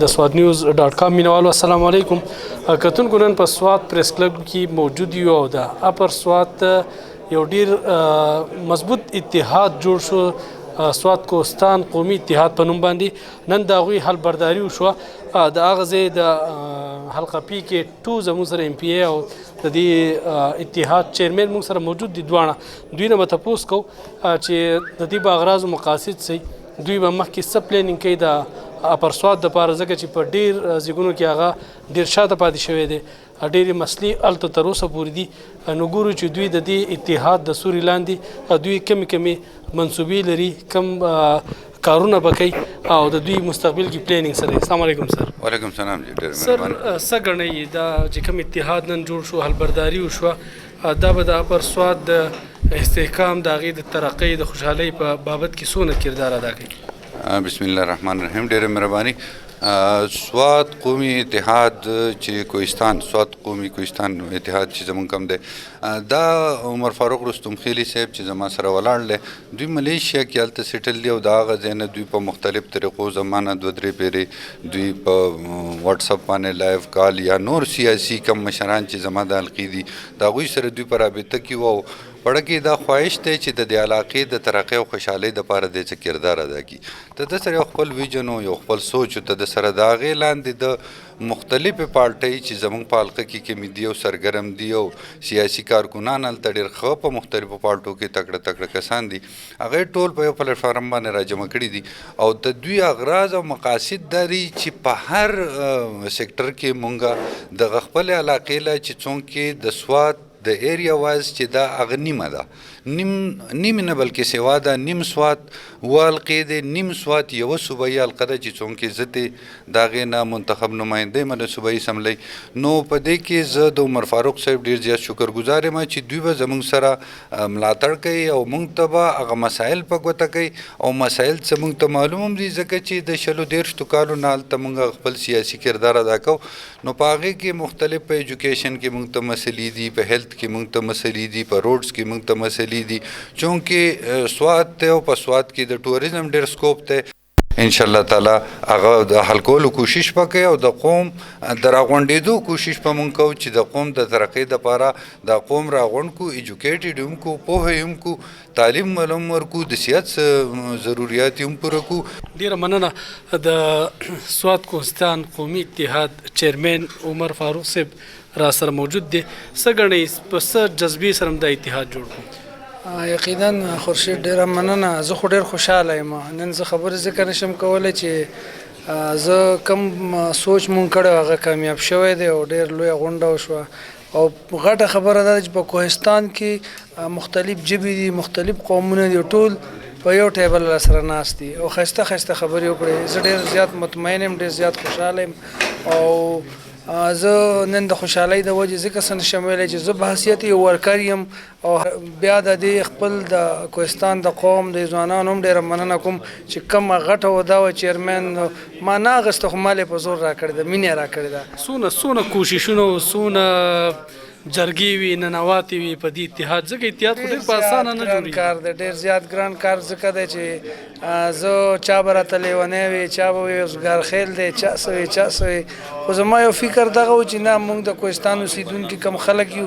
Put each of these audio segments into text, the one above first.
د سوات نیوز .com مینوالو السلام علیکم. کتونکو نن په سوات پریس کلب کې موجود یو او د اپر سوات یو ډیر مضبوط اتحاد جوړ شو، سوات کوهستان قومي اتحاد په نوم باندې. نن د هغوی حلبرداري وشوه. د هغه ځای د حلقه پي کې ټو زموږ سره ایم پی ای او د دې اتحاد چیرمین موږ سره موجود دي. دواړه دوی نه به تپوس کوو چې د دې به اغراض او مقاصد څه دوی به مخکې څه پلانینګ کوي د اپر سوات دپاره، ځکه چې په ډېر ځایونو کې هغه ډېر شاته پاتې شوی دی، ډېرې مسلې هلته تر اوسه پورې دي. نو ګورو چې دوی د دې اتحاد د سوري لاندې دوی کمې منصوبې لري، کم کارونه به کوي او د دوی مستقبل کې پلانینګ سره. السلام علیکم سر. وعلیکم السلام جی. ډېر سر څه ګڼئ دا چې کوم اتحاد نن جوړ شو، حلبرداري وشوه، دا به د اپر سوات د استحکام د هغې د ترقۍ د خوشحالۍ په بابت کې څونه کردار ادا کوي؟ بسم الله الرحمن الرحیم. ډېره مهرباني. سوات قومي اتحاد چې کوهستان، سوات قومي کوهستان اتحاد چې زمونږ کوم دی، دا عمر فاروق رستم خیلی صاحب چې زما سره ولاړ دی، دوی ملیشیا کې هلته سیټل دي او د هغه ځای نه دوی په مختلف طریقو زمانه 2-3 پیرې دوی په واټساپ باندې لایف کال یا نور سیاسي کم مشران چې زما د حلقې دي د هغوی سره دوی په رابطه کې وو. پړه کې دا خواهش دی چې د دې علاقې د ترقۍ او خوشحالۍ دپاره دی څه کردار ادا کړي. د ده سره یو خپل ویژن او یو خپل سوچ ته د سره د هغې لاندې د مختلفې پارټۍ چې زموږ په حلقه کې کومې دي او سرګرم دي او سیاسي کارکنان هلته ډېر ښه په مختلفو پارټو کې تکړه تکړه کسان دي، هغې ټول په یو پلیټفارم باندې راجمع کړي دي او د دوی اغراض او مقاصد دا دي چې په هر سیکټر کې مونږ دغه خپلې علاقې له چې څومره د سوات د ایریا وایز چې دا هغه نیمه ده، نیم نه بلکې سوا ده، نیم سوات اوه حلقې دی، نیم سوات یوه صوبایي حلقه ده چې څومره زه د هغې نه منتخب نماینده یم د صوبایي اسمبلۍ. نو په دې کې زه د عمر فاروق صاحب ډېر زیات شکرګزار یم چې دوی به زموږ سره ملاتړ کوي او موږ ته به هغه مسایل په ګوته کوي او مسایل څه موږ ته معلوم هم دي، ځکه چې د 40-43 کالو نه هلته موږ خپل سیاسي کردار ادا کوو. نو په هغې کې مختلف په ایجوکیشن کې موږ ته مسلې دي، په هیلث کې موږ ته مسلې دي، په روډز کې موږ ته مسلې دي، چونکې سوات دی او په سوات کې د ټوریزم ډېر سکوپ دی. انشاءالله تعالی هغه د حل کولو کوشش به کوي او د قوم د راغونډېدو کوشش به مونږ کوو چې د قوم د ترقۍ دپاره د قوم راغونډ کړو، ایجوکیټډ هم کړو، پوهه هم کړو، تعلیم هم ورکړو، د صحت ضروریات هم پوره کړو. ډېره مننه. د سوات کوهستان قومي اتحاد چیرمین عمر فاروق صاحب را سره موجود دی. څه ګڼئ په څه جذبې سره هم دا اتحاد جوړ کړو؟ یقینا خورشید ډېره مننه. زه خو ډېر خوشحاله یم. نن زه خبرې ذکر نشم کولی چې زه کم سوچ مونږ کړی هغه کامیاب شوی دی او ډېر لویه غونډه وشوه او غټه خبره ده چې په کوهستان کې مختلف ژبې دي، مختلف قومونه دي، ټول په یو ټیبل سره ناست دي او ښایسته ښایسته خبرې وکړې. زه ډېر زیات مطمئن یم، ډېر زیات خوشحاله یم او زه نن د خوشحالۍ د وجې ځکه څه نشم ویلی چې زه په حیثیت یو ورکر یم او بیا د دې خپل د کوهستان د قوم د ځوانانو هم ډېره مننه کوم چې کومه غټه وده وه چیرمین ما نه اخېسته خو مال یې په زور راکړې ده، مینه یې راکړې ده. څونه کوششونه او څونه جرګې وي، ننواتې وي په دې اتحاد، ځکه اتحاد خو ډېر په اسانه نه جوړېږي. کار دی، ډېر زیات ګران کار ځکه دی چې زه چا به راته لیونی وي، چا به وي اوزګارخیل دی، چا څه وي چا څه وي، خو زما یو فکر دغه و چې نه موږ د کوهستان اوسېدونکي کم خلک یو،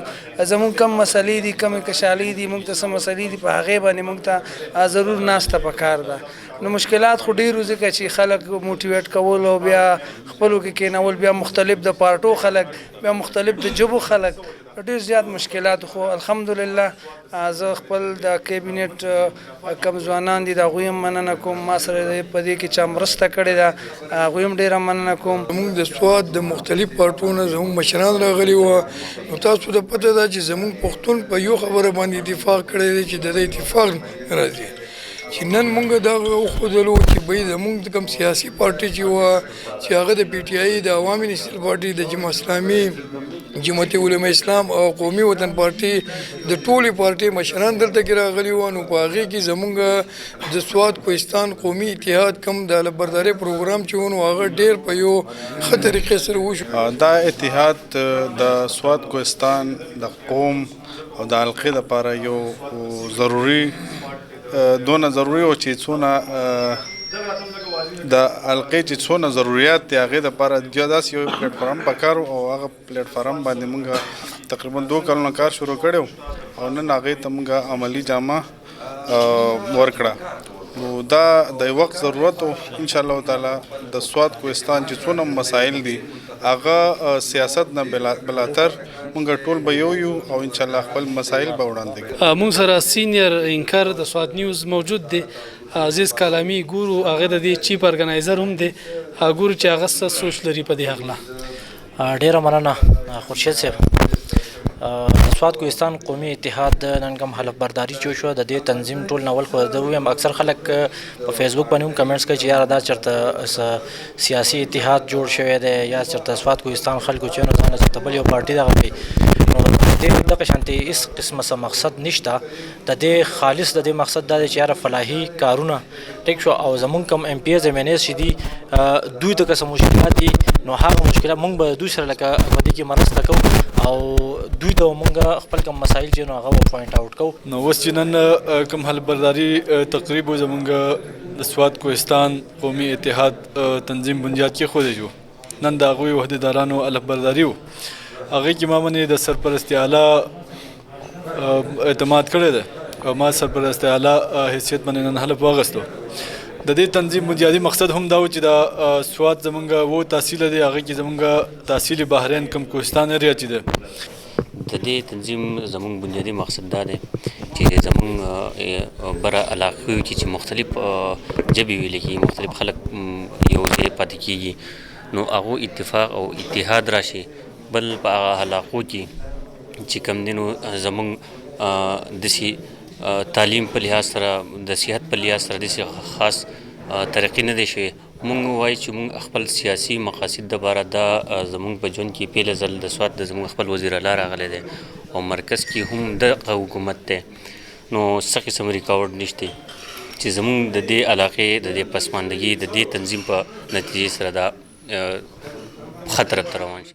زموږ کم مسلې دي، کمې کشالۍ دي، موږ ته څه مسلې دي په هغې باندې موږ ته ضرور ناسته پکار ده. نو مشکلات خو ډېر وو ځکه چې خلک موټیویټ کول او بیا خپلو کې کېنول، بیا مختلف د پارټو خلک، بیا مختلف د ژبو خلک، ډېر زیات مشکلات. خو الحمدلله زه خپل د کیبینټ کم ځوانان دي د هغوی هم مننه کوم، ما سره په دې کې چا مرسته کړې ده هغوی هم ډېره مننه کوم. زموږ د سوات د مختلف پارټو نه زموږ مشران راغلي وو. نو تاسو ته پته ده چې زموږ پښتون په یو خبره باندې اتفاق کړی دی چې د دې اتفاق راځي چې نن مونږ دا وښودلو چې بھئی زموږ کوم سیاسي پارټي چې وه چې هغه د پی ټي آی، د عوامي نیشنل پارټي، د جمع اسلامي، جمعیت علماء اسلام او قومي وطن پارټي، د ټولې پارټي مشران دلته کې راغلي وو. نو په هغې کې زموږ د سوات کوهستان قومي اتحاد کوم د حلبردارۍ پروګرام چې و نو هغه ډېر په یو ښه طریقې سره وشو. دا اتحاد د سوات کوهستان د قوم او د حلقې دپاره یو ضروري دونه ضروري و چې څونه د حلقې چې څونه ضروریات دي هغې دپاره داسې یو پلیټفارم پکار او هغه پلیټفارم باندې موږ تقریبا 2 کلونه کار شروع کړی او نن هغې ته موږ عملي جامه ورکړه. نو دا د وخت ضرورت او انشاءالله تعالی د سوات کوهستان چې څونه مسائل دي هغه سیاست نه بلاتر موږ ټول به یو او انشاءالله خپل مسائل به وړاندې کړو. موږ سره سینیر انکر د سوات نیوز موجود دی عزیز کلامی ګورو هغه د دې چیف ارګنایزر هم دی ګورو چې هغه څه سوچ لري په دې هکله. ډیره مننه خورشید صاحب. د سوات کوهستان قومي اتحاد نن کوم حلف برداري چې شو د دې تنظیم ټول نول خو د ویم اکثر خلک په فیسبوک باندې هم کمنټس کوي چې یار دا چرته سیاسي اتحاد جوړ شوی دی یا چرته سوات کوهستان خلکو چې نو ځان چرته بل یو پارټي دغه کوي. نو د دغه شانتي هیڅ قسمه څه مقصد نشته. د دې خالص د دې مقصد دا دی چې یاره فلاحي کارونه ټیک شو او زمونږ کوم ایم پی ایز ایم ان ایز چې دي دوی ته که څه مشکلات دي نو هغه مشکلات مونږ به دوی سره لکه په دې کې مرسته کوو او دوی ته مونږ خپل کوم مسایل چې نو هغه پوینټ آوټ کوو. نو اوس چې نن کوم حلف برداري تقریب زمونږ د سوات کوهستان قومي اتحاد تنظیم بنیاد کېښودی شو. نن د هغوی عهدهدارانو حلف برداري و هغې کې ما باندې د سرپرستي اعلی اعتماد کړی دی او ما سرپرست اعلی حیثیت باندې نن حلف واخیستو. د دې تنظیم بنیادي مقصد هم دا و چې د سوات زمونږ و تحصیل دی هغې کې زمونږ تحصیل بحرین کم کوهستان ایریا چې دی د دې تنظیم زمونږ بنیادي مقصد دا دی چې زمونږ بره علاقو کې چې مختلف ژبې ویل کېږي مختلف خلک یو ځای پاتې کېږي نو هغو اتفاق او اتحاد راشي. بل په هغه علاقو کې چې کوم دي نو زمونږ داسې تعلیم په لحاظ سره د صحت په لحاظ سره داسې خاص ترقي نه دی شوی. مونږ وایو چې مونږ خپل سیاسي مقاصد دپاره دا زمونږ په ژوند کې پیله ځل د سوات د زمونږ خپل وزیر اعلی راغلی دی او مرکز کې هم دغه حکومت دی نو څه قسم رکاوټ نشته چې زمونږ د دې علاقې د دې پسماندګي د دې تنظیم په نتیجې سره دا خطر ته روان شي.